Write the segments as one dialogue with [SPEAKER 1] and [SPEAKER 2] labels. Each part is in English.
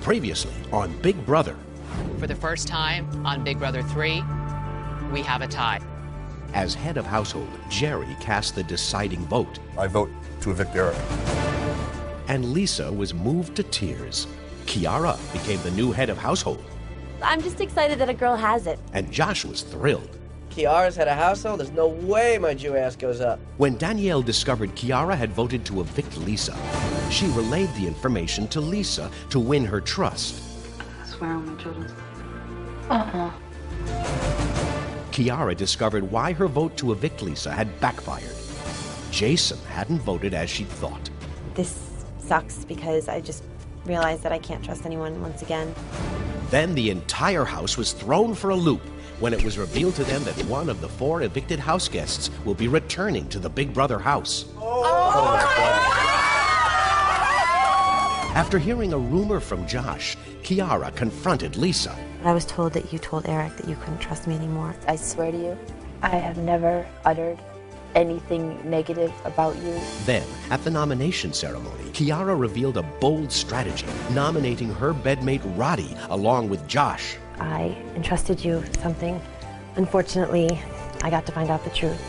[SPEAKER 1] Previously on Big Brother.
[SPEAKER 2] For the first time on Big Brother 3, we have a tie.
[SPEAKER 1] As head of household, Jerry cast the deciding vote.
[SPEAKER 3] I vote to evict Eric.
[SPEAKER 1] And Lisa was moved to tears. Kiara became the new head of household.
[SPEAKER 4] I'm just excited that a girl has it.
[SPEAKER 1] And Josh was thrilled.
[SPEAKER 5] Kiara's head of household? There's no way my Jew ass goes up.
[SPEAKER 1] When Danielle discovered Kiara had voted to evict Lisa, she relayed the information to Lisa to win her trust.
[SPEAKER 6] I swear on my children.
[SPEAKER 1] Kiara discovered why her vote to evict Lisa had backfired. Jason hadn't voted as she'd thought.
[SPEAKER 4] This sucks because I just realized that I can't trust anyone once again.
[SPEAKER 1] Then the entire house was thrown for a loop when it was revealed to them that one of the 4 evicted house guests will be returning to the Big Brother house. After hearing a rumor from Josh, Kiara confronted Lisa.
[SPEAKER 4] I was told that you told Eric that you couldn't trust me anymore.
[SPEAKER 7] I swear to you, I have never uttered anything negative about you.
[SPEAKER 1] Then, at the nomination ceremony, Kiara revealed a bold strategy, nominating her bedmate Roddy along with Josh.
[SPEAKER 4] I entrusted you with something. Unfortunately, I got to find out the truth.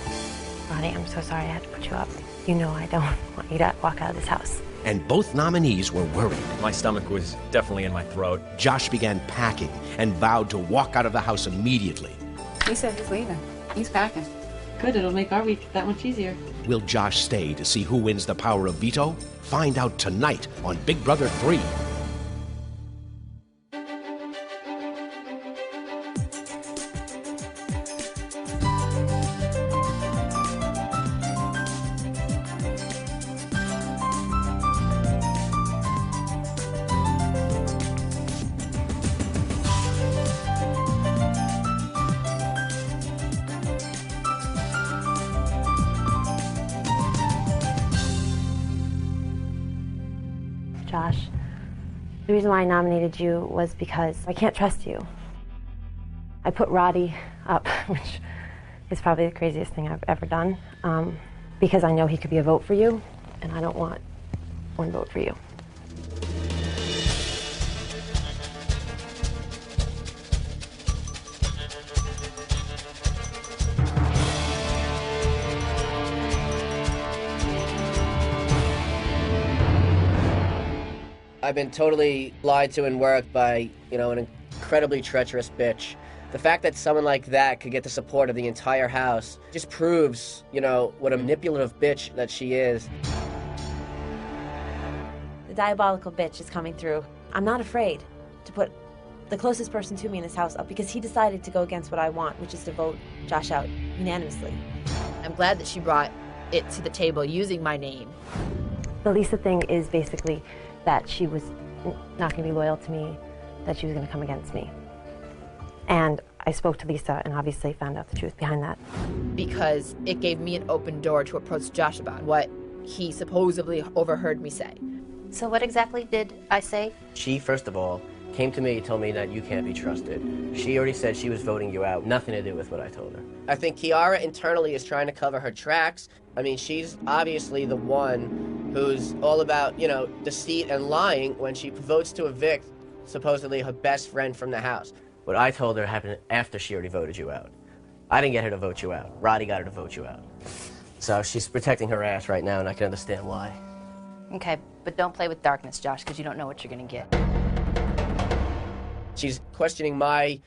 [SPEAKER 4] Roddy, I'm so sorry I had to put you up. You know I don't want you to walk out of this house.
[SPEAKER 1] And both nominees were worried.
[SPEAKER 8] My stomach was definitely in my throat.
[SPEAKER 1] Josh began packing and vowed to walk out of the house immediately.
[SPEAKER 6] He said he's leaving. He's packing. Good, it'll make our week that much easier.
[SPEAKER 1] Will Josh stay to see who wins the power of veto? Find out tonight on Big Brother 3.
[SPEAKER 4] Josh, the reason why I nominated you was because I can't trust you. I put Roddy up, which is probably the craziest thing I've ever done, because I know he could be a vote for you, and I don't want one vote for you.
[SPEAKER 5] I've been totally lied to and worked by, an incredibly treacherous bitch. The fact that someone like that could get the support of the entire house just proves, what a manipulative bitch that she is.
[SPEAKER 4] The diabolical bitch is coming through. I'm not afraid to put the closest person to me in this house up because he decided to go against what I want, which is to vote Josh out unanimously.
[SPEAKER 7] I'm glad that she brought it to the table using my name.
[SPEAKER 4] The Lisa thing is basically that she was not going to be loyal to me, that she was going to come against me. And I spoke to Lisa and obviously found out the truth behind that.
[SPEAKER 7] Because it gave me an open door to approach Josh about what he supposedly overheard me say.
[SPEAKER 9] So what exactly did I say?
[SPEAKER 5] She, first of all, came to me and told me that you can't be trusted. She already said she was voting you out. Nothing to do with what I told her. I think Kiara internally is trying to cover her tracks. I mean, she's obviously the one who's all about, deceit and lying when she votes to evict supposedly her best friend from the house. What I told her happened after she already voted you out. I didn't get her to vote you out. Roddy got her to vote you out. So she's protecting her ass right now, and I can understand why.
[SPEAKER 9] Okay, but don't play with darkness, Josh, because you don't know what you're going to get.
[SPEAKER 5] She's questioning my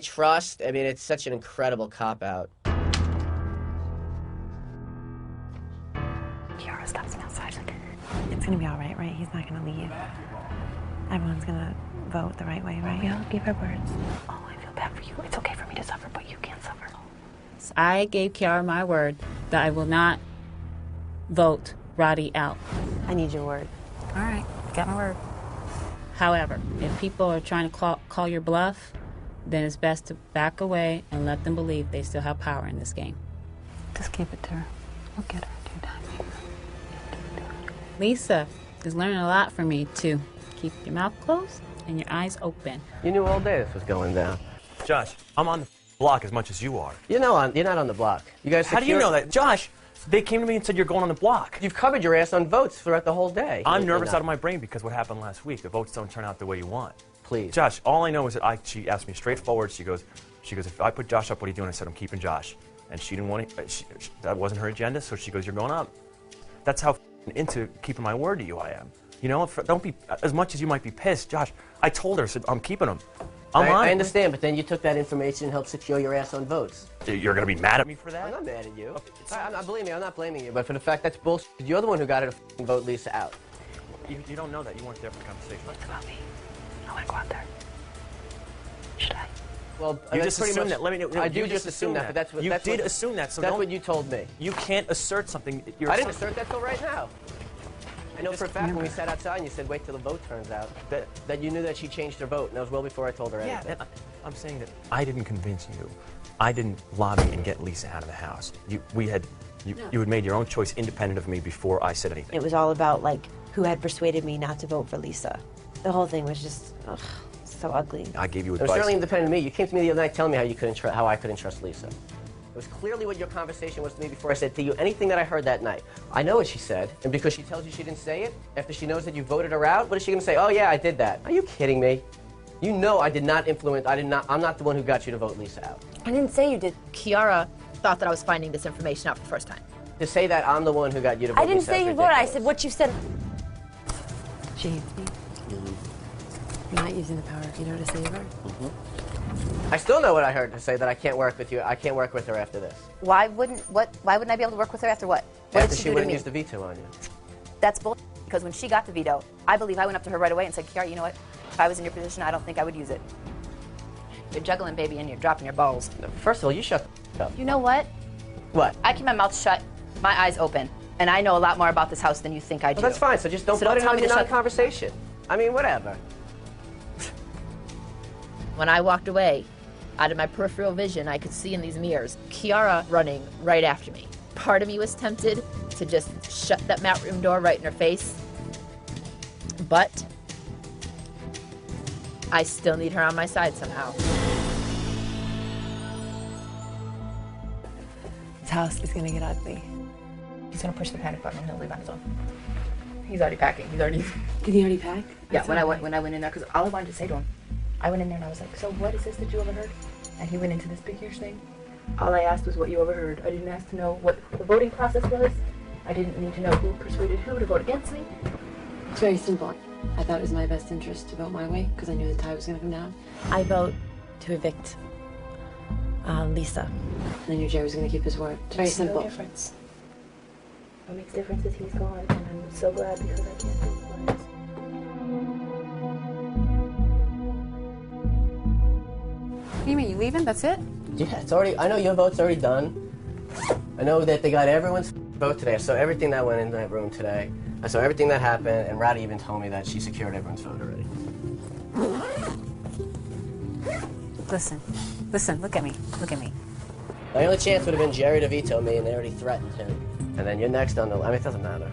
[SPEAKER 5] trust. I mean, it's such an incredible cop-out.
[SPEAKER 4] Kiara stops me outside. It's gonna be all right, right? He's not gonna leave. Everyone's gonna vote the right way, right?
[SPEAKER 9] We all gave our words.
[SPEAKER 4] Oh, I feel bad for you. It's okay for me to suffer, but you can't suffer.
[SPEAKER 6] I gave Kiara my word that I will not vote Roddy out.
[SPEAKER 4] I need your word.
[SPEAKER 9] All right, got my word.
[SPEAKER 6] However, if people are trying to call your bluff, then it's best to back away and let them believe they still have power in this game.
[SPEAKER 9] Just keep it to her. We'll get her in due time.
[SPEAKER 6] Lisa is learning a lot from me, too. Keep your mouth closed and your eyes open.
[SPEAKER 5] You knew all day this was going down.
[SPEAKER 8] Josh, I'm on the block as much as you are.
[SPEAKER 5] You're not on the block. You guys.
[SPEAKER 8] How do you know that? Josh, They came to me and said, you're going on the block.
[SPEAKER 5] You've covered your ass on votes throughout the whole day.
[SPEAKER 8] I'm nervous out of my brain because what happened last week. The votes don't turn out the way you want.
[SPEAKER 5] Please.
[SPEAKER 8] Josh, all I know is that she asked me straightforward. She goes, if I put Josh up, what are you doing? I said, I'm keeping Josh. And she didn't want it. That wasn't her agenda, so she goes, you're going up. That's how into keeping my word to you I am. You know, don't be, as much as you might be pissed, Josh, I told her, I said, I'm keeping him.
[SPEAKER 5] I understand, but then you took that information and helped secure your ass on votes.
[SPEAKER 8] You're going to be mad at me for that?
[SPEAKER 5] I'm not mad at you. Believe me, I'm not blaming you, but for the fact that's bullshit, you're the one who got her to vote Lisa out.
[SPEAKER 8] You don't know that. You weren't there for the conversation.
[SPEAKER 4] What's about me? I want to go out there. Should I?
[SPEAKER 5] Well,
[SPEAKER 8] you just assume that.
[SPEAKER 5] I do just assume that, but that's what...
[SPEAKER 8] You did assume that, so
[SPEAKER 5] that's what you told me.
[SPEAKER 8] You can't assert something...
[SPEAKER 5] I didn't assert that till right now. I know for a fact when we sat outside and you said, wait till the vote turns out, that you knew that she changed her vote, and that was well before I told her anything.
[SPEAKER 8] Yeah, I'm saying that I didn't convince you. I didn't lobby and get Lisa out of the house. You had made your own choice independent of me before I said anything.
[SPEAKER 4] It was all about, like, who had persuaded me not to vote for Lisa. The whole thing was just, so ugly.
[SPEAKER 8] I gave you
[SPEAKER 5] advice.
[SPEAKER 8] It
[SPEAKER 5] was certainly independent of me. You came to me the other night telling me how I couldn't trust Lisa. It was clearly what your conversation was to me before I said to you anything that I heard that night. I know what she said, and because she tells you she didn't say it, after she knows that you voted her out, what is she going to say? Oh, yeah, I did that. Are you kidding me? You know I did not influence, I'm not the one who got you to vote Lisa out.
[SPEAKER 4] I didn't say you did.
[SPEAKER 7] Kiara thought that I was finding this information out for the first time.
[SPEAKER 5] To say that I'm the one who got you to vote Lisa out.
[SPEAKER 4] I didn't say you voted, I said what you said. She hates me. You're not using the power, you know, to save her.
[SPEAKER 5] I still know what I heard to say, that I can't work with you. I can't work with her after this.
[SPEAKER 9] Why wouldn't I be able to work with her after what? What
[SPEAKER 5] After
[SPEAKER 9] did
[SPEAKER 5] she wouldn't use the veto on you.
[SPEAKER 9] That's bullshit. Because when she got the veto, I believe I went up to her right away and said, Kiara, you know what? If I was in your position, I don't think I would use it. You're juggling, baby, and you're dropping your balls.
[SPEAKER 5] First of all, you shut the up.
[SPEAKER 9] You know what?
[SPEAKER 5] What?
[SPEAKER 9] I keep my mouth shut, my eyes open, and I know a lot more about this house than you think I do.
[SPEAKER 5] Well, that's fine. So just don't put it in another conversation. I mean, whatever.
[SPEAKER 7] When I walked away, out of my peripheral vision, I could see in these mirrors Kiara running right after me. Part of me was tempted to just shut that mat room door right in her face, but I still need her on my side somehow.
[SPEAKER 4] This house is gonna get ugly.
[SPEAKER 7] He's gonna push the panic button and he'll leave on his own. He's already packing. Did
[SPEAKER 4] he already pack?
[SPEAKER 7] Yeah, when I went in there, because all I wanted to say to him, I went in there and I was like, so what is this that you overheard? And he went into this big huge thing. All I asked was what you overheard. I didn't ask to know what the voting process was. I didn't need to know who persuaded who to vote against me.
[SPEAKER 4] It's very simple. I thought it was my best interest to vote my way because I knew the tide was going to come down. I vote to evict Lisa. And I knew Jerry was going to keep his word. It's very simple.
[SPEAKER 7] No difference. What makes difference is he's gone, and I'm so glad because I can't do it.
[SPEAKER 6] What do you mean, you leaving? That's it?
[SPEAKER 5] Yeah, it's already. I know your vote's already done. I know that they got everyone's vote today. I saw everything that went in that room today. I saw everything that happened, and Roddy even told me that she secured everyone's vote already.
[SPEAKER 6] Listen, look at me.
[SPEAKER 5] My only chance would have been Jerry to veto me, and they already threatened him. And then you're next on the line. I mean, it doesn't matter.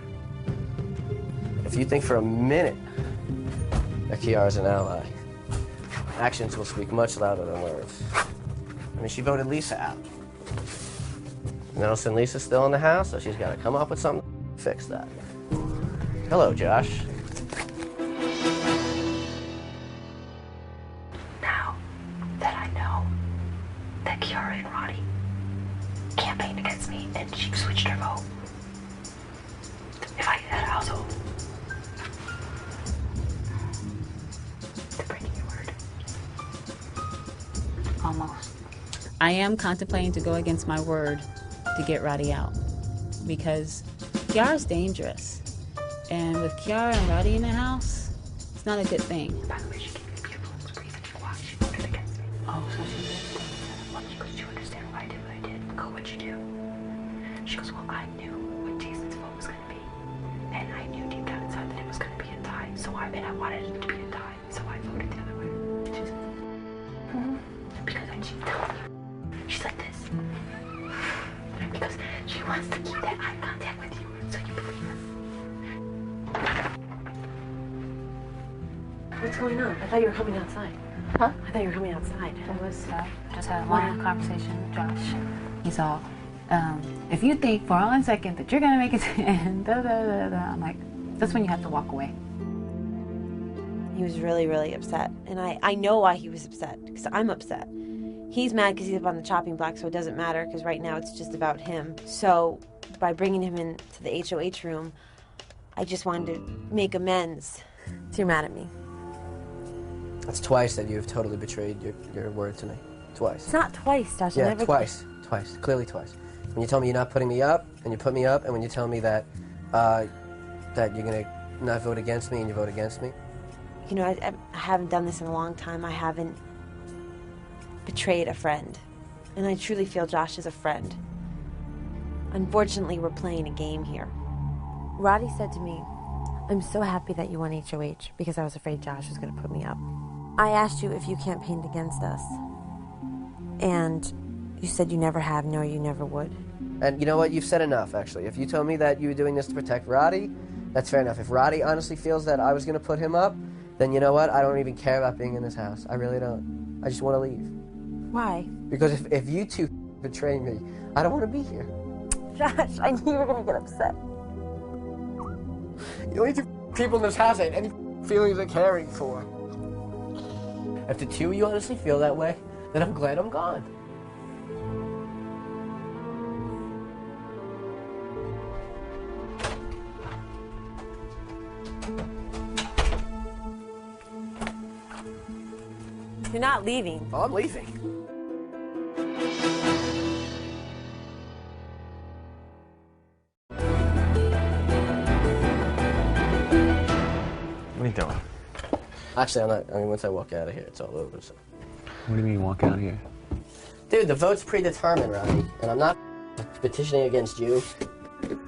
[SPEAKER 5] If you think for a minute that Kiara's an ally, actions will speak much louder than words. I mean, she voted Lisa out. And all of a sudden, Lisa's still in the house, so she's got to come up with something to fix that. Hello, Josh.
[SPEAKER 4] Now that I know that Kiara and Roddy campaigned against me and she switched her vote, if I get out of the household, they're breaking your word.
[SPEAKER 6] Almost. I am contemplating to go against my word to get Roddy out because Kiara's dangerous. And with Kiara and Roddy in the house, it's not a good thing.
[SPEAKER 4] By the way, she gave me beautiful reason to watch. She voted against me. Oh, so she did? Because you understand why I did what I did. Go what you do. She goes, well, I knew what Jason's vote was going to be. And I knew deep down inside that it was going to be a tie. And I wanted it to be a tie. So I voted the other way. She said, because I cheated on you. She's like this. Because she wants to keep that eye contact with you. So you believe her. What's going on? I thought you were coming outside.
[SPEAKER 6] Huh?
[SPEAKER 4] I thought you were coming outside.
[SPEAKER 6] I was just had a long conversation with Josh. He's all if you think for 1 second that you're gonna make it to the end, I'm like, that's when you have to walk away.
[SPEAKER 4] He was really, really upset. And I know why he was upset, because I'm upset. He's mad because he's up on the chopping block, so it doesn't matter, because right now it's just about him. So by bringing him into the HOH room, I just wanted to make amends. So you're mad at me.
[SPEAKER 5] That's twice that you've totally betrayed your word to me. Twice.
[SPEAKER 4] It's not twice, Josh.
[SPEAKER 5] Yeah,
[SPEAKER 4] never...
[SPEAKER 5] twice. Twice. Clearly twice. When you tell me you're not putting me up, and you put me up, and when you tell me that that you're going to not vote against me, and you vote against me.
[SPEAKER 4] You know, I haven't done this in a long time. I haven't betrayed a friend. And I truly feel Josh is a friend. Unfortunately, we're playing a game here. Roddy said to me, I'm so happy that you won HOH because I was afraid Josh was going to put me up. I asked you if you campaigned against us. And you said you never have, nor you never would.
[SPEAKER 5] And you know what? You've said enough, actually. If you told me that you were doing this to protect Roddy, that's fair enough. If Roddy honestly feels that I was going to put him up, then you know what? I don't even care about being in this house. I really don't. I just want to leave.
[SPEAKER 4] Why?
[SPEAKER 5] Because if you two betray me, I don't want to be here.
[SPEAKER 4] Josh, I knew you were going to get upset.
[SPEAKER 5] The only two people in this house I had any feelings of caring for. If the two of you honestly feel that way, then I'm glad I'm gone.
[SPEAKER 4] You're not leaving.
[SPEAKER 5] Oh, I'm leaving.
[SPEAKER 8] What are you doing?
[SPEAKER 5] Actually, I'm not. I mean, once I walk out of here, it's all over. So.
[SPEAKER 8] What do you mean walk out of here?
[SPEAKER 5] Dude, the vote's predetermined, Roddy, and I'm not petitioning against you. I'm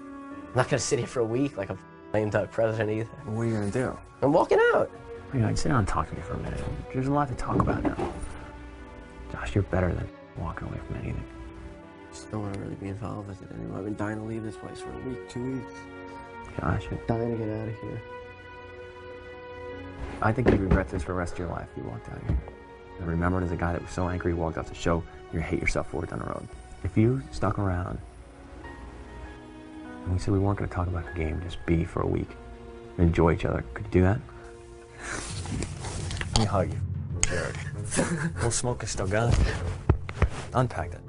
[SPEAKER 5] not gonna sit here for a week like a lame duck president either.
[SPEAKER 8] What are you gonna do?
[SPEAKER 5] I'm walking out.
[SPEAKER 8] Yeah, I'd sit down and talk to me for a minute. There's a lot to talk about now. Josh, you're better than walking away from anything.
[SPEAKER 5] I just don't want to really be involved with it anymore. I've been dying to leave this place for a week, 2 weeks.
[SPEAKER 8] Josh, you're
[SPEAKER 5] Dying to get out of here.
[SPEAKER 8] I think you'd regret this for the rest of your life if you walked out of here. And remember it as a guy that was so angry he walked off the show, you're gonna hate yourself for it down the road. If you stuck around and we said we weren't gonna talk about the game, just be for a week, and enjoy each other, could you do that? Let me hug you, Jared. Little smoke is still got it. Unpack it.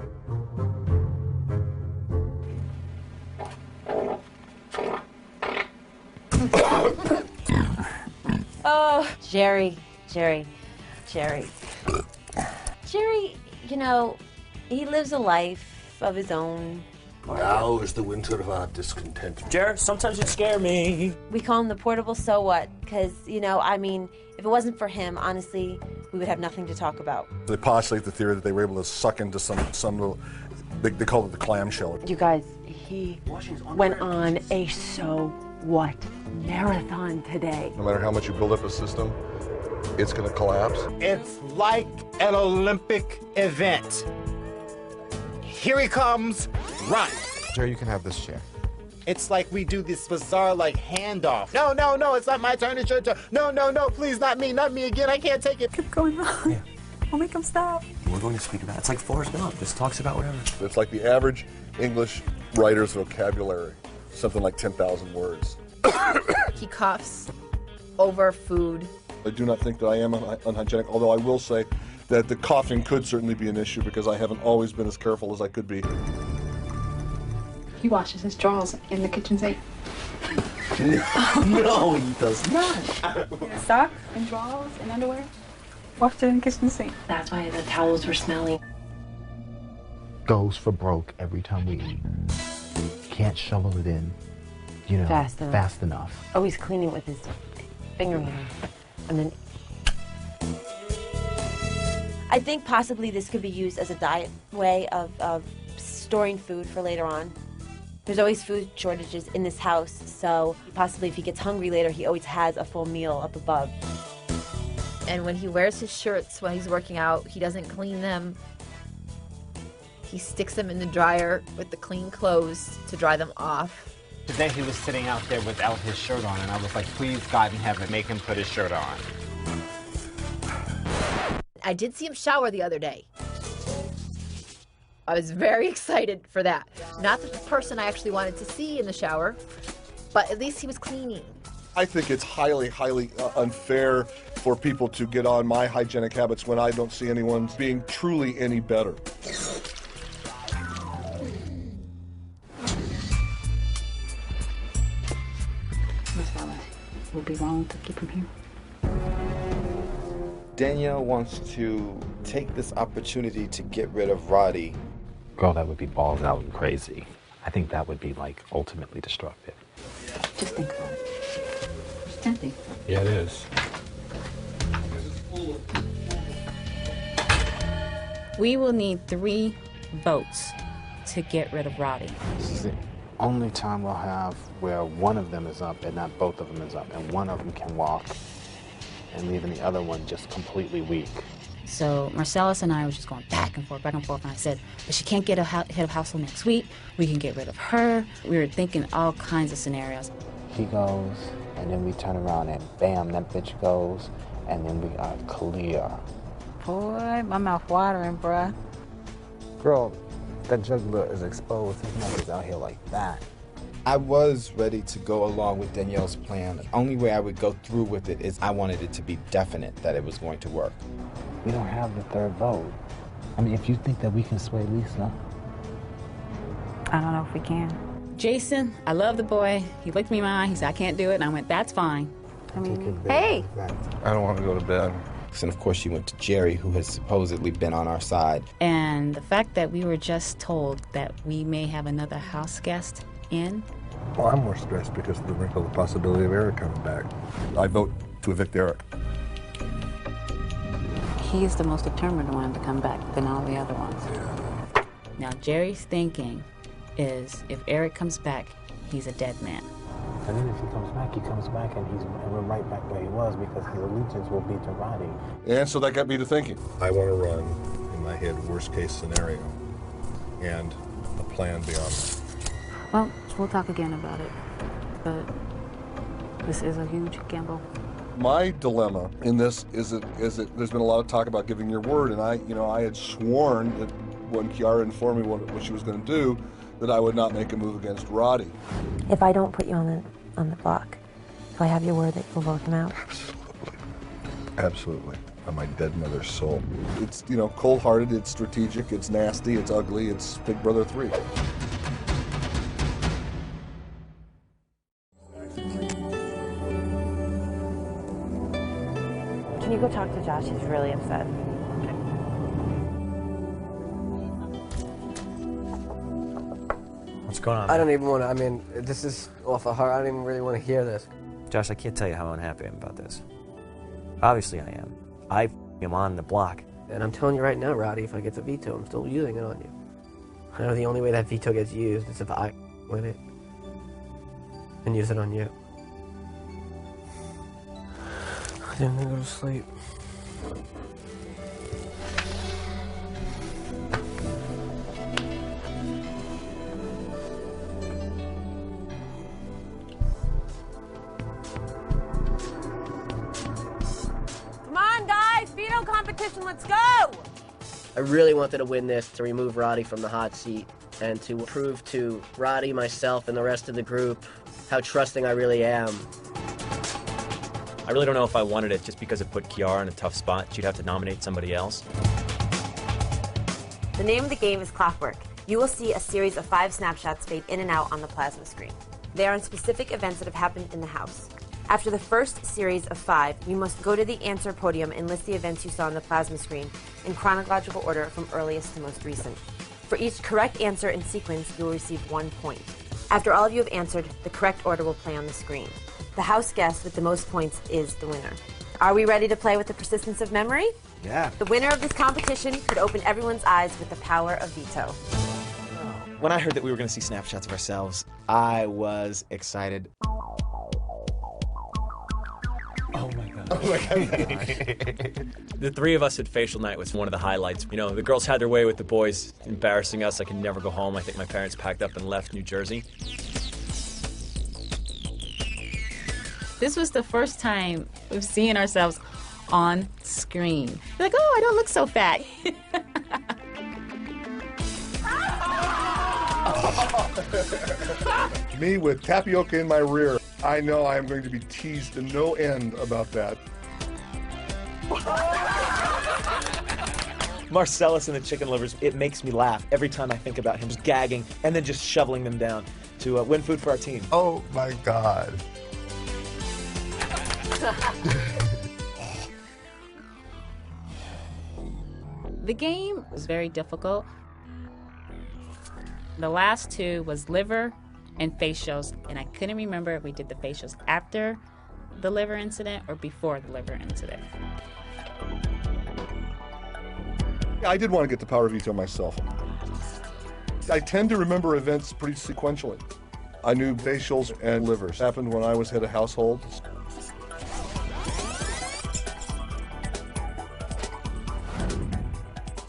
[SPEAKER 4] Oh, Jerry, you know, he lives a life of his own.
[SPEAKER 3] Now is the winter of our discontent.
[SPEAKER 8] Jared, sometimes you scare me.
[SPEAKER 4] We call him the portable so what, because, you know, I mean, if it wasn't for him, honestly, we would have nothing to talk about.
[SPEAKER 3] They postulate the theory that they were able to suck into some little, they call it the clamshell.
[SPEAKER 10] You guys, he went on a so what marathon today.
[SPEAKER 3] No matter how much you build up a system, it's going to collapse.
[SPEAKER 11] It's like an Olympic event. Here he comes, run.
[SPEAKER 12] Jerry, you can have this chair.
[SPEAKER 11] It's like we do this bizarre, like, handoff. No, it's not my turn, it's your turn. No, please, not me again, I can't take it.
[SPEAKER 6] Keep going on.
[SPEAKER 8] Yeah.
[SPEAKER 6] I'll make him stop.
[SPEAKER 8] We're going to speak about it. It's like Forrest Gump, just talks about whatever.
[SPEAKER 3] It's like the average English writer's vocabulary, something like 10,000 words.
[SPEAKER 9] He coughs over food.
[SPEAKER 3] I do not think that I am unhygienic, although I will say that the coughing could certainly be an issue because I haven't always been as careful as I could be.
[SPEAKER 13] He washes his drawers in the kitchen sink.
[SPEAKER 5] No, he does not.
[SPEAKER 13] Socks and drawers and underwear. Washed it in the kitchen sink.
[SPEAKER 10] That's why the towels were smelly.
[SPEAKER 12] Goes for broke every time we eat. Can't shovel it in, you know,
[SPEAKER 10] Fast
[SPEAKER 12] enough.
[SPEAKER 10] Always cleaning with his fingernail. And then
[SPEAKER 4] I think possibly this could be used as a diet way of storing food for later on. There's always food shortages in this house, so possibly if he gets hungry later, he always has a full meal up above.
[SPEAKER 9] And when he wears his shirts while he's working out, he doesn't clean them. He sticks them in the dryer with the clean clothes to dry them off.
[SPEAKER 11] Today he was sitting out there without his shirt on, and I was like, please, God in heaven, make him put his shirt on.
[SPEAKER 9] I did see him shower the other day. I was very excited for that. Not the person I actually wanted to see in the shower, but at least he was cleaning.
[SPEAKER 3] I think it's highly, highly unfair for people to get on my hygienic habits when I don't see anyone being truly any better.
[SPEAKER 13] Would it be wrong to keep him here?
[SPEAKER 14] Danielle wants to take this opportunity to get rid of Roddy.
[SPEAKER 12] Girl, that would be balls out and crazy. I think that would be, like, ultimately destructive.
[SPEAKER 13] Just think about it. It's tempting.
[SPEAKER 12] Yeah, it is.
[SPEAKER 6] We will need 3 votes to get rid of Roddy.
[SPEAKER 12] This is the only time we'll have where one of them is up and not both of them is up, and one of them can walk and leaving the other one just completely weak.
[SPEAKER 6] So Marcellus and I were just going back and forth, and I said, but she can't get a head of household next week. We can get rid of her. We were thinking all kinds of scenarios.
[SPEAKER 12] He goes, and then we turn around and bam, that bitch goes, and then we are clear.
[SPEAKER 6] Boy, my mouth watering, bruh.
[SPEAKER 12] Girl, that jugular is exposed. His mouth is out here like that.
[SPEAKER 14] I was ready to go along with Danielle's plan. The only way I would go through with it is I wanted it to be definite that it was going to work.
[SPEAKER 12] We don't have the third vote. I mean, if you think that we can sway Lisa.
[SPEAKER 6] I don't know if we can. Jason, I love the boy. He looked me in my eye. He said, I can't do it. And I went, that's fine. I mean, hey.
[SPEAKER 3] I don't want to go to bed.
[SPEAKER 14] And of course she went to Jerry, who has supposedly been on our side.
[SPEAKER 6] And the fact that we were just told that we may have another house guest in.
[SPEAKER 3] Well, I'm more stressed because of the wrinkle of the possibility of Eric coming back. I vote to evict Eric.
[SPEAKER 6] He is the most determined one to come back than all the other ones.
[SPEAKER 3] Yeah.
[SPEAKER 6] Now, Jerry's thinking is if Eric comes back, he's a dead man.
[SPEAKER 12] And then if he comes back and we're right back where he was because his allegiance will be to Roddy.
[SPEAKER 3] And so that got me to thinking. I want to run, in my head, worst case scenario and a plan beyond that.
[SPEAKER 6] Well, we'll talk again about it, but this is a huge gamble.
[SPEAKER 3] My dilemma in this is that there's been a lot of talk about giving your word, and I had sworn that when Kiara informed me what she was going to do, that I would not make a move against Roddy.
[SPEAKER 4] If I don't put you on the block, do I have your word that you'll vote him out?
[SPEAKER 3] Absolutely. On my dead mother's soul. It's, cold-hearted, it's strategic, it's nasty, it's ugly, it's Big Brother 3.
[SPEAKER 4] Can you go talk to Josh? He's really upset.
[SPEAKER 8] What's going on?
[SPEAKER 5] I don't even want to, this is off the heart. I don't even really want to hear this.
[SPEAKER 8] Josh, I can't tell you how unhappy I am about this. Obviously I am. I am on the block.
[SPEAKER 5] And I'm telling you right now, Roddy, if I get the veto, I'm still using it on you. I know the only way that veto gets used is if I win it and use it on you. I didn't go to sleep.
[SPEAKER 10] Come on, guys! Veto competition, let's go!
[SPEAKER 5] I really wanted to win this to remove Roddy from the hot seat and to prove to Roddy, myself, and the rest of the group how trusting I really am.
[SPEAKER 8] I really don't know if I wanted it just because it put Kiara in a tough spot. She'd have to nominate somebody else.
[SPEAKER 4] The name of the game is Clockwork. You will see a series of 5 snapshots fade in and out on the plasma screen. They are on specific events that have happened in the house. After the first series of 5, you must go to the answer podium and list the events you saw on the plasma screen in chronological order from earliest to most recent. For each correct answer in sequence, you will receive 1 point. After all of you have answered, the correct order will play on the screen. The house guest with the most points is the winner. Are we ready to play with the persistence of memory?
[SPEAKER 11] Yeah.
[SPEAKER 4] The winner of this competition could open everyone's eyes with the power of veto.
[SPEAKER 11] When I heard that we were going to see snapshots of ourselves, I was excited.
[SPEAKER 8] Oh my God. The 3 of us at Facial Night was one of the highlights. The girls had their way with the boys, embarrassing us. I could never go home. I think my parents packed up and left New Jersey.
[SPEAKER 6] This was the first time we've seen ourselves on screen. We're like, oh, I don't look so fat.
[SPEAKER 3] Me with tapioca in my rear. I know I am going to be teased to no end about that.
[SPEAKER 15] Marcellus and the chicken livers, it makes me laugh every time I think about him just gagging and then just shoveling them down to win food for our team.
[SPEAKER 3] Oh my God.
[SPEAKER 6] The game was very difficult. The last two was liver and facials, and I couldn't remember if we did the facials after the liver incident or before the liver incident.
[SPEAKER 3] I did want to get the power veto myself. I tend to remember events pretty sequentially. I knew facials and livers happened when I was head of household.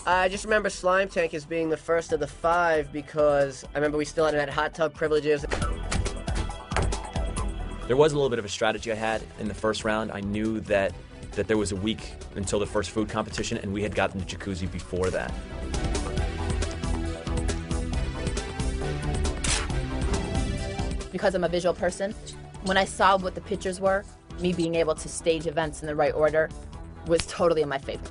[SPEAKER 5] I just remember Slime Tank as being the first of the 5 because I remember we still hadn't had hot tub privileges.
[SPEAKER 8] There was a little bit of a strategy I had in the first round. I knew that there was a week until the first food competition, and we had gotten the jacuzzi before that.
[SPEAKER 9] Because I'm a visual person, when I saw what the pictures were, me being able to stage events in the right order was totally in my favor.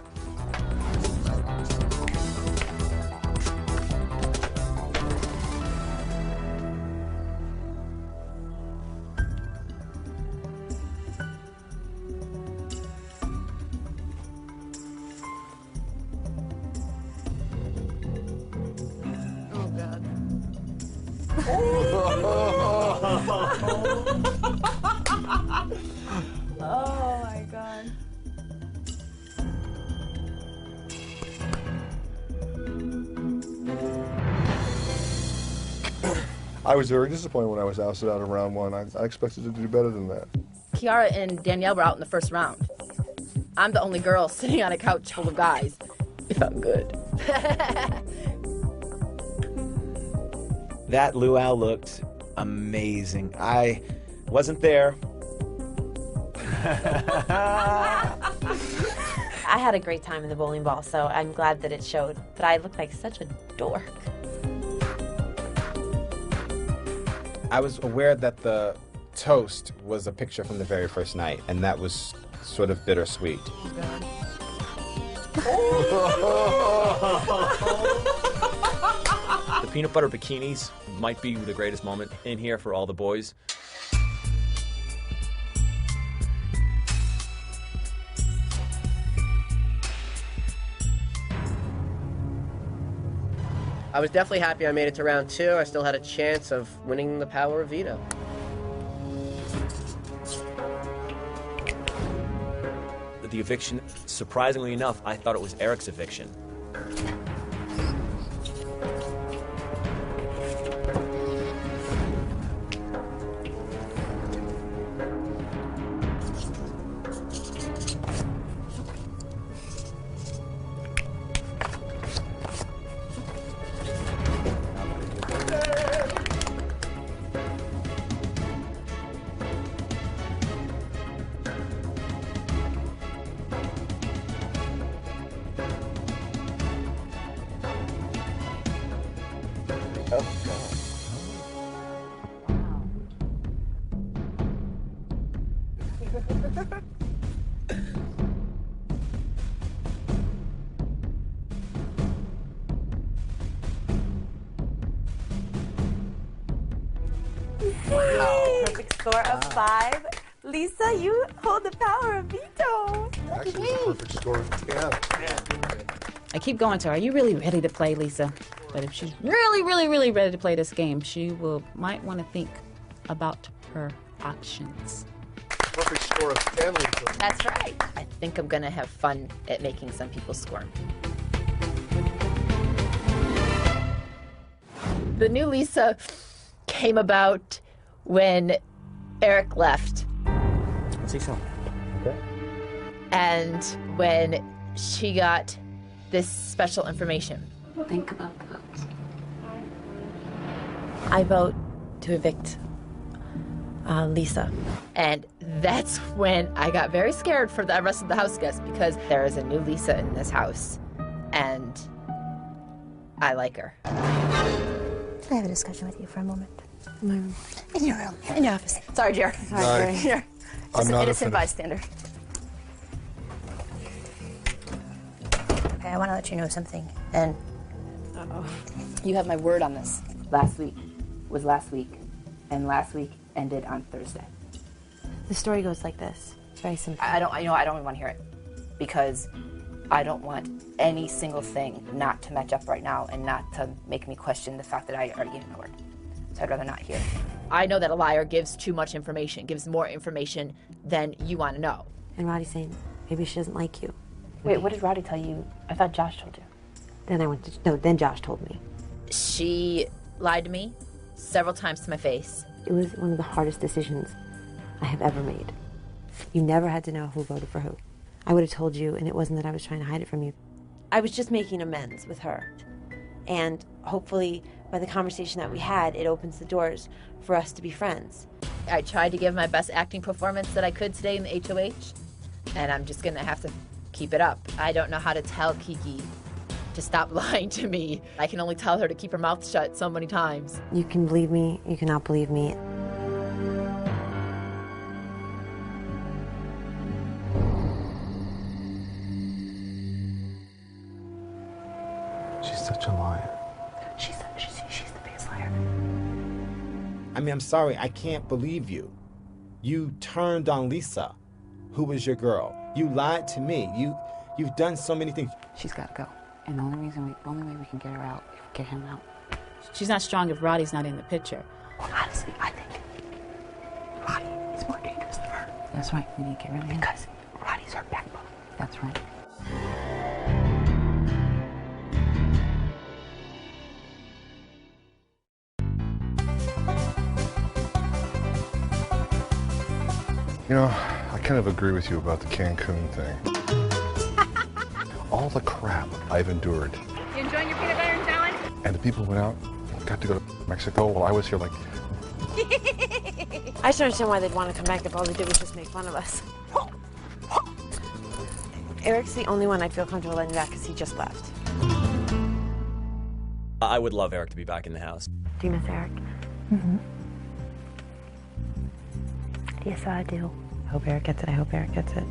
[SPEAKER 7] Oh my God.
[SPEAKER 3] I was very disappointed when I was ousted out of round 1. I expected to do better than that.
[SPEAKER 9] Kiara and Danielle were out in the first round. I'm the only girl sitting on a couch full of guys. It felt good.
[SPEAKER 15] That luau looked amazing. I wasn't there.
[SPEAKER 4] I had a great time in the bowling ball, so I'm glad that it showed. But I looked like such a dork.
[SPEAKER 14] I was aware that the toast was a picture from the very first night, and that was sort of bittersweet.
[SPEAKER 8] The peanut butter bikinis might be the greatest moment in here for all the boys.
[SPEAKER 5] I was definitely happy I made it to round 2. I still had a chance of winning the power of veto.
[SPEAKER 8] The eviction, surprisingly enough, I thought it was Eric's eviction.
[SPEAKER 4] Wow. Perfect score of 5. Lisa, you hold the power of veto.
[SPEAKER 3] Actually, it's a perfect score of 10.
[SPEAKER 6] I keep going to her, are you really ready to play, Lisa? But if she's really ready to play this game, she might want to think about her options.
[SPEAKER 3] Perfect score of 10, Lisa.
[SPEAKER 9] That's right. I think I'm gonna have fun at making some people squirm. The new Lisa came about when Eric left.
[SPEAKER 15] Let's see some. Okay.
[SPEAKER 9] And when she got this special information.
[SPEAKER 13] Think about the votes.
[SPEAKER 4] I vote to evict Lisa.
[SPEAKER 9] And that's when I got very scared for the rest of the house guests because there is a new Lisa in this house. And I like her.
[SPEAKER 16] I have a discussion with you for a moment?
[SPEAKER 4] In my room.
[SPEAKER 16] In your room. In your office. Sorry, Jared.
[SPEAKER 3] Sorry.
[SPEAKER 16] Here.
[SPEAKER 3] I'm
[SPEAKER 16] Just an
[SPEAKER 3] not
[SPEAKER 16] innocent
[SPEAKER 3] offended.
[SPEAKER 16] bystander. Okay, I want to let you know something. And you have my word on this.
[SPEAKER 7] Last week was last week, and last week ended on Thursday.
[SPEAKER 4] The story goes like this. It's very simple.
[SPEAKER 7] I don't even want to hear it, because I don't want any single thing not to match up right now and not to make me question the fact that I already gave my word. So I'd rather not hear it.
[SPEAKER 9] I know that a liar gives too much information, gives more information than you want to know.
[SPEAKER 4] And Roddy's saying, maybe she doesn't like you.
[SPEAKER 7] Wait, what did Roddy tell you? I thought Josh told you.
[SPEAKER 4] Then Josh told me.
[SPEAKER 9] She lied to me several times to my face.
[SPEAKER 4] It was one of the hardest decisions I have ever made. You never had to know who voted for who. I would have told you, and it wasn't that I was trying to hide it from you. I was just making amends with her. And hopefully, by the conversation that we had, it opens the doors for us to be friends.
[SPEAKER 9] I tried to give my best acting performance that I could today in the HOH, and I'm just going to have to keep it up. I don't know how to tell Kiki to stop lying to me. I can only tell her to keep her mouth shut so many times.
[SPEAKER 4] You can believe me, you cannot believe me.
[SPEAKER 12] She's such a liar.
[SPEAKER 16] She's the biggest liar.
[SPEAKER 14] I mean, I'm sorry, I can't believe you. You turned on Lisa, who was your girl. You lied to me. You've done so many things.
[SPEAKER 13] She's got to go. And the only way we can get her out, get him out.
[SPEAKER 6] She's not strong if Roddy's not in the picture.
[SPEAKER 16] Well, honestly, I think Roddy is more dangerous than her.
[SPEAKER 13] That's right. We need to get rid of him.
[SPEAKER 16] Because Roddy's her backbone.
[SPEAKER 13] That's right.
[SPEAKER 3] You know, I kind of agree with you about the Cancun thing. All the crap I've endured.
[SPEAKER 17] You enjoying your peanut butter and challenge?
[SPEAKER 3] And the people who went out, got to go to Mexico while I was here like...
[SPEAKER 4] I just don't understand why they'd want to come back if all they did was just make fun of us. Eric's the only one I'd feel comfortable letting back because he just left.
[SPEAKER 8] I would love Eric to be back in the house.
[SPEAKER 4] Do you miss Eric?
[SPEAKER 16] Mm-hmm. Yes, I do.
[SPEAKER 4] I hope Eric gets it. I hope Eric gets it.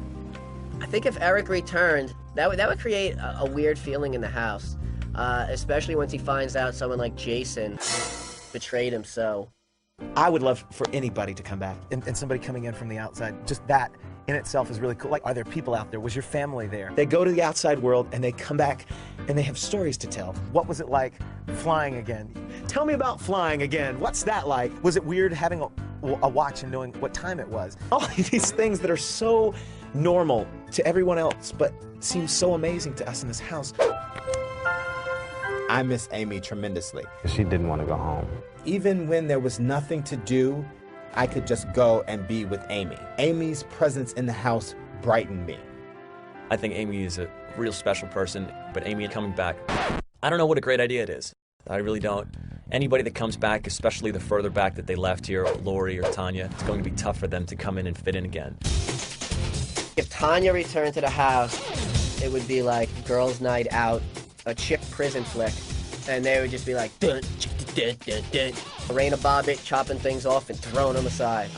[SPEAKER 5] I think if Eric returned, that would create a weird feeling in the house, especially once he finds out someone like Jason betrayed him so.
[SPEAKER 15] I would love for anybody to come back, and somebody coming in from the outside. Just that in itself is really cool. Like, are there people out there? Was your family there? They go to the outside world and they come back and they have stories to tell. What was it like flying again? Tell me about flying again. What's that like? Was it weird having a watch and knowing what time it was? All these things that are so normal to everyone else, but seem so amazing to us in this house.
[SPEAKER 14] I miss Amy tremendously.
[SPEAKER 12] She didn't want to go home.
[SPEAKER 14] Even when there was nothing to do, I could just go and be with Amy. Amy's presence in the house brightened me.
[SPEAKER 8] I think Amy is a real special person, but Amy coming back, I don't know what a great idea it is. I really don't. Anybody that comes back, especially the further back that they left here, Lori or Tanya, it's going to be tough for them to come in and fit in again.
[SPEAKER 5] If Tanya returned to the house, it would be like girls' night out, a chick prison flick, and they would just be like, dun, dun, dun, dun. Raina Bobbitt chopping things off and throwing them aside.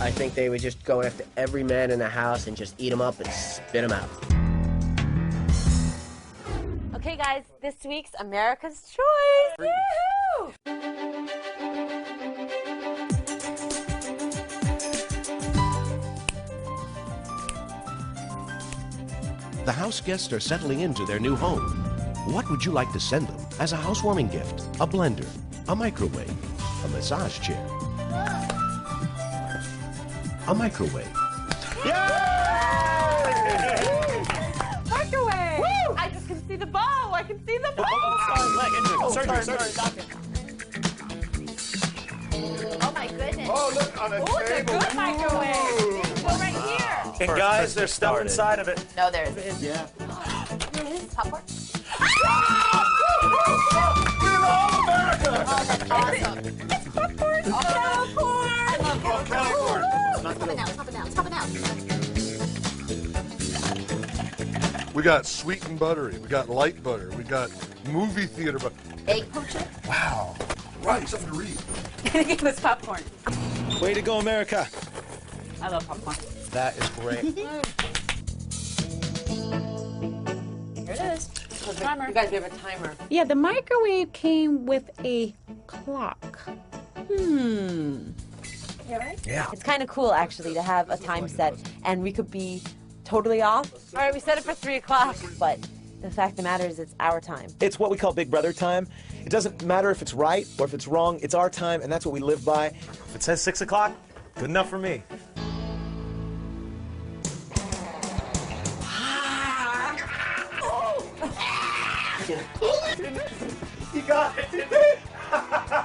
[SPEAKER 5] I think they would just go after every man in the house and just eat them up and spit them out.
[SPEAKER 4] Okay, guys, this week's America's Choice. Woohoo!
[SPEAKER 1] The house guests are settling into their new home. What would you like to send them as a housewarming gift? A blender, a microwave, a massage chair, a microwave.
[SPEAKER 10] Microwave! Woo! I just can see the bow. I can see the bow.
[SPEAKER 8] Surgery.
[SPEAKER 9] Oh my goodness.
[SPEAKER 11] Oh, look on a table.
[SPEAKER 10] It's a good microwave. Go right here.
[SPEAKER 15] And guys, there's stuff inside of it.
[SPEAKER 9] No, there isn't.
[SPEAKER 11] Yeah.
[SPEAKER 9] Popcorn?
[SPEAKER 10] It's popcorn. Popcorn. I love popcorn.
[SPEAKER 16] Pop it out.
[SPEAKER 3] We got sweet and buttery. We got light butter. We got movie theater butter.
[SPEAKER 9] Egg poacher?
[SPEAKER 3] Wow. Right, something to read.
[SPEAKER 13] Give us popcorn.
[SPEAKER 15] Way to go, America.
[SPEAKER 13] I love popcorn.
[SPEAKER 15] That is great.
[SPEAKER 9] Here it is.
[SPEAKER 10] You guys, we have a timer.
[SPEAKER 6] Yeah, the microwave came with a clock.
[SPEAKER 9] Yeah, right?
[SPEAKER 15] Yeah.
[SPEAKER 10] It's kind of cool, actually, to have a time set, and we could be totally off. All right, we set it for 3 o'clock, but the fact of the matter is it's our time.
[SPEAKER 15] It's what we call Big Brother time. It doesn't matter if it's right or if it's wrong. It's our time, and that's what we live by. If it says 6 o'clock, good enough for me. You got it, didn't it?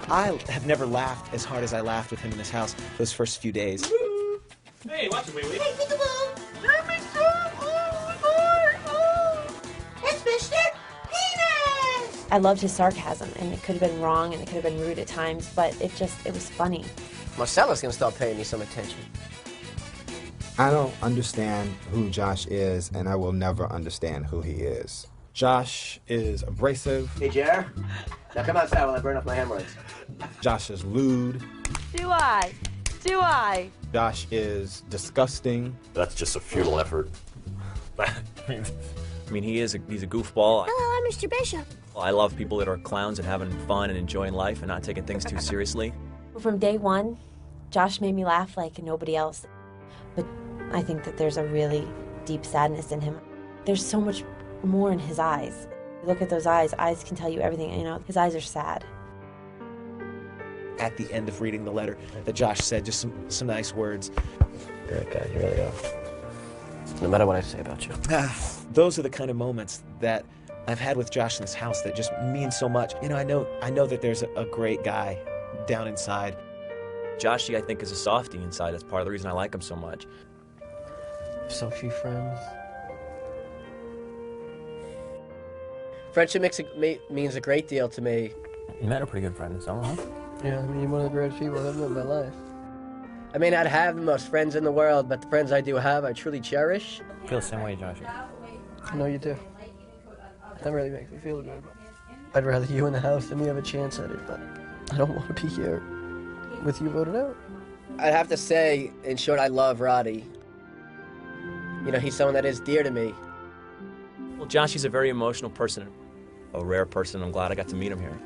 [SPEAKER 15] I have never laughed as hard as I laughed with him in this house those first few days.
[SPEAKER 8] Hey, watch it, wee-wee.
[SPEAKER 18] Hey, peekaboo! Let me see. It's Mr. Penis!
[SPEAKER 4] I loved his sarcasm, and it could have been wrong and it could have been rude at times, but it was funny.
[SPEAKER 5] Marcella's gonna start paying me some attention.
[SPEAKER 14] I don't understand who Josh is, and I will never understand who he is. Josh is abrasive.
[SPEAKER 5] Hey, Jer. Now come outside while I burn off my hemorrhoids.
[SPEAKER 14] Josh is lewd.
[SPEAKER 10] Do I?
[SPEAKER 14] Josh is disgusting.
[SPEAKER 8] That's just a futile effort. I mean, he's a goofball.
[SPEAKER 18] Hello, I'm Mr. Bishop.
[SPEAKER 8] I love people that are clowns and having fun and enjoying life and not taking things too seriously.
[SPEAKER 4] From day one, Josh made me laugh like nobody else. But I think that there's a really deep sadness in him. There's so much more in his eyes. Look at those eyes. Eyes can tell you everything. You know, his eyes are sad.
[SPEAKER 15] At the end of reading the letter that Josh said, just some nice words.
[SPEAKER 5] You're a guy, you really are. No matter what I say about you.
[SPEAKER 15] Those are the kind of moments that I've had with Josh in this house that just mean so much. You know, I know that there's a great guy down inside.
[SPEAKER 8] Joshy, I think, is a softie inside. That's part of the reason I like him so much.
[SPEAKER 5] So few friends. Friendship means a great deal to me.
[SPEAKER 8] You met a pretty good friend in summer, huh?
[SPEAKER 5] Yeah, I mean, you're one of the greatest people I've ever met in my life. I may not have the most friends in the world, but the friends I do have, I truly cherish.
[SPEAKER 8] I feel the same way, Joshy.
[SPEAKER 5] I know you do. That really makes me feel good. I'd rather you in the house than me have a chance at it, but I don't want to be here with you voted out. I'd have to say, in short, I love Roddy. You know, he's someone that is dear to me.
[SPEAKER 8] Well, Joshy's a very emotional person, a rare person. I'm glad I got to meet him here.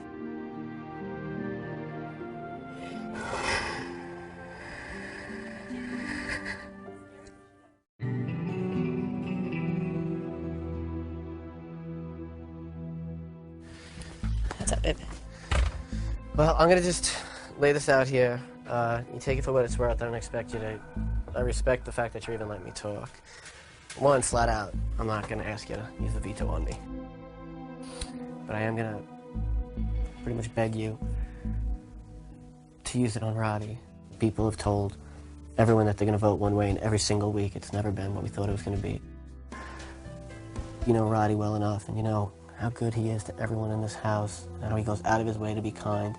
[SPEAKER 5] What's up, babe? Well, I'm gonna just lay this out here. You take it for what it's worth. I don't expect you to. I respect the fact that you're even letting me talk. One, flat out, I'm not gonna ask you to use the veto on me. But I am gonna pretty much beg you to use it on Roddy. People have told everyone that they're gonna vote one way, and every single week it's never been what we thought it was gonna be. You know Roddy well enough, and you know how good he is to everyone in this house, and how he goes out of his way to be kind.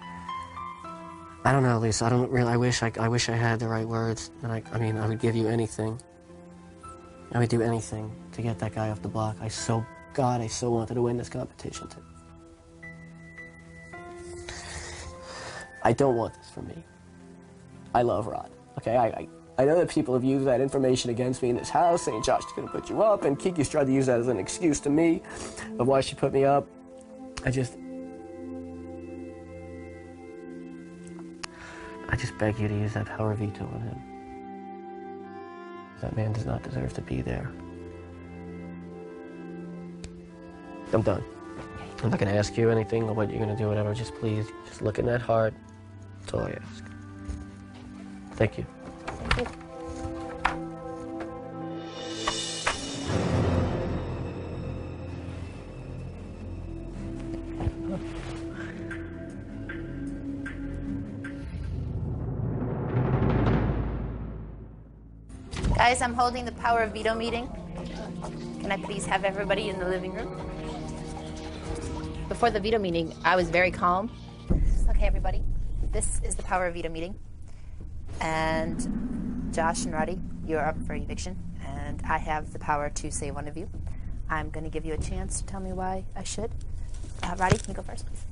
[SPEAKER 5] I don't know, Lisa. I wish I had the right words, and I mean, I would give you anything. I would do anything to get that guy off the block. I so wanted to win this competition. I don't want this for me. I love Rod. Okay, I know that people have used that information against me in this house, saying Josh is going to put you up, and Kiki's tried to use that as an excuse to me of why she put me up. I just beg you to use that power veto on him. That man does not deserve to be there. I'm done. I'm not going to ask you anything or what you're going to do, whatever. Just please, just look in that heart. That's all I ask. Thank you.
[SPEAKER 9] Guys, I'm holding the power of veto meeting. Can I please have everybody in the living room? Before the veto meeting, I was very calm. Okay, everybody, this is the power of veto meeting. And Josh and Roddy, you're up for eviction, and I have the power to save one of you.
[SPEAKER 7] I'm going to give you a chance to tell me why I should. Roddy, can you go first, please?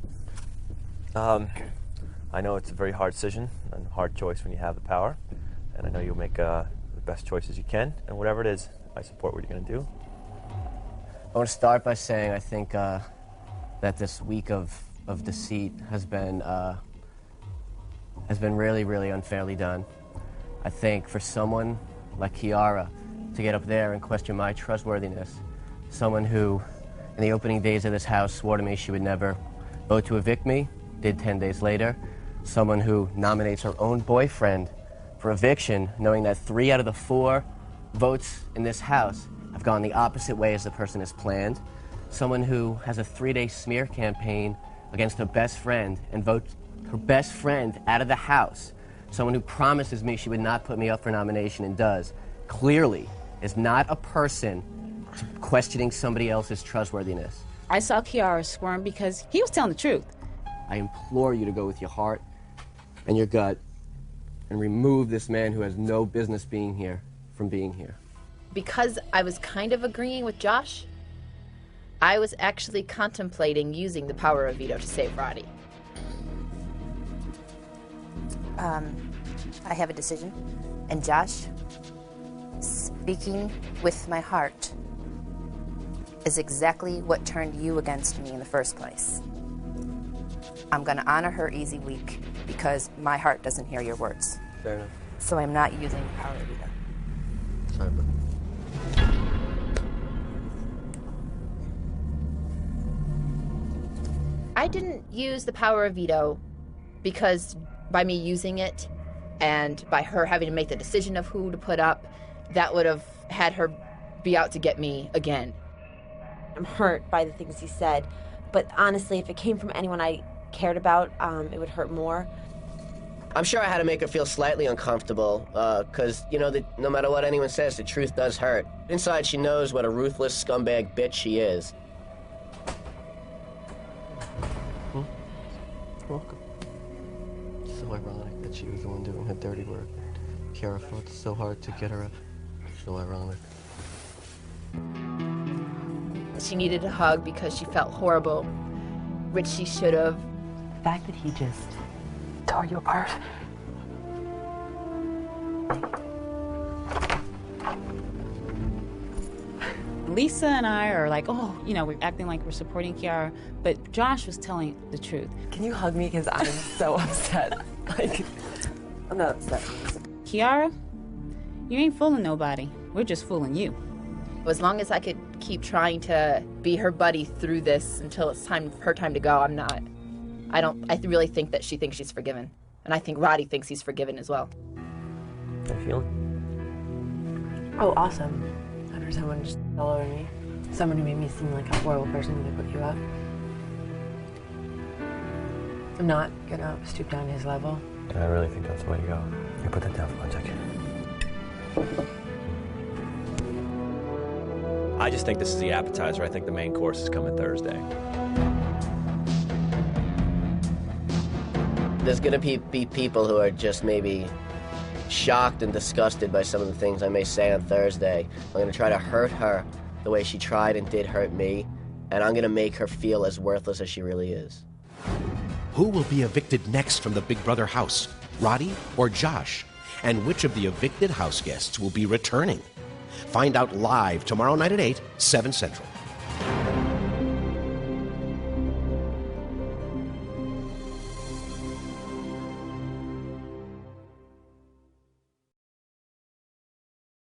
[SPEAKER 8] I know it's a very hard decision and hard choice when you have the power, and I know you'll make the best choices you can, and whatever it is, I support what you're going to do.
[SPEAKER 5] I want to start by saying I think that this week of deceit has been really, really unfairly done. I think for someone like Kiara to get up there and question my trustworthiness, someone who in the opening days of this house swore to me she would never vote to evict me, did 10 days later, someone who nominates her own boyfriend for eviction, knowing that 3 out of the 4 votes in this house have gone the opposite way as the person has planned, someone who has a 3-day smear campaign against her best friend and votes her best friend out of the house, someone who promises me she would not put me up for nomination and does, clearly is not a person questioning somebody else's trustworthiness.
[SPEAKER 6] I saw Kiara squirm because he was telling the truth.
[SPEAKER 5] I implore you to go with your heart and your gut and remove this man who has no business being here from being here.
[SPEAKER 9] Because I was kind of agreeing with Josh, I was actually contemplating using the power of veto to save Roddy.
[SPEAKER 7] I have a decision. And Josh, speaking with my heart is exactly what turned you against me in the first place. I'm going to honor her easy week because my heart doesn't hear your words.
[SPEAKER 5] Fair enough.
[SPEAKER 7] So I'm not using the power of veto.
[SPEAKER 5] Sorry, but...
[SPEAKER 9] I didn't use the power of veto because by me using it and by her having to make the decision of who to put up, that would have had her be out to get me again.
[SPEAKER 4] I'm hurt by the things he said, but honestly, if it came from anyone I cared about, it would hurt more.
[SPEAKER 5] I'm sure I had to make her feel slightly uncomfortable, because, you know, no matter what anyone says, the truth does hurt. Inside, she knows what a ruthless scumbag bitch she is. Welcome. So ironic that she was the one doing her dirty work. Kiara fought so hard to get her up. So ironic.
[SPEAKER 9] She needed a hug because she felt horrible, which she should have.
[SPEAKER 16] The fact that he just tore you apart.
[SPEAKER 6] Lisa and I are like, oh, you know, we're acting like we're supporting Kiara, but Josh was telling the truth.
[SPEAKER 10] Can you hug me? Because I'm so upset. Like, I'm not upset.
[SPEAKER 6] Kiara, you ain't fooling nobody. We're just fooling you.
[SPEAKER 9] As long as I could keep trying to be her buddy through this until it's her time to go, I'm not. I really think that she thinks she's forgiven. And I think Roddy thinks he's forgiven as well.
[SPEAKER 5] How you feeling?
[SPEAKER 4] Oh, awesome. After someone just all over me. Someone who made me seem like a horrible person to put you up. I'm not gonna stoop down to his level.
[SPEAKER 8] I really think that's the way to go. You put that down for 1 second.
[SPEAKER 19] I just think this is the appetizer. I think the main course is coming Thursday.
[SPEAKER 5] There's gonna be people who are just maybe shocked and disgusted by some of the things I may say on Thursday. I'm gonna try to hurt her the way she tried and did hurt me, and I'm gonna make her feel as worthless as she really is.
[SPEAKER 1] Who will be evicted next from the Big Brother house? Roddy or Josh? And which of the evicted house guests will be returning? Find out live tomorrow night at 8, 7 Central.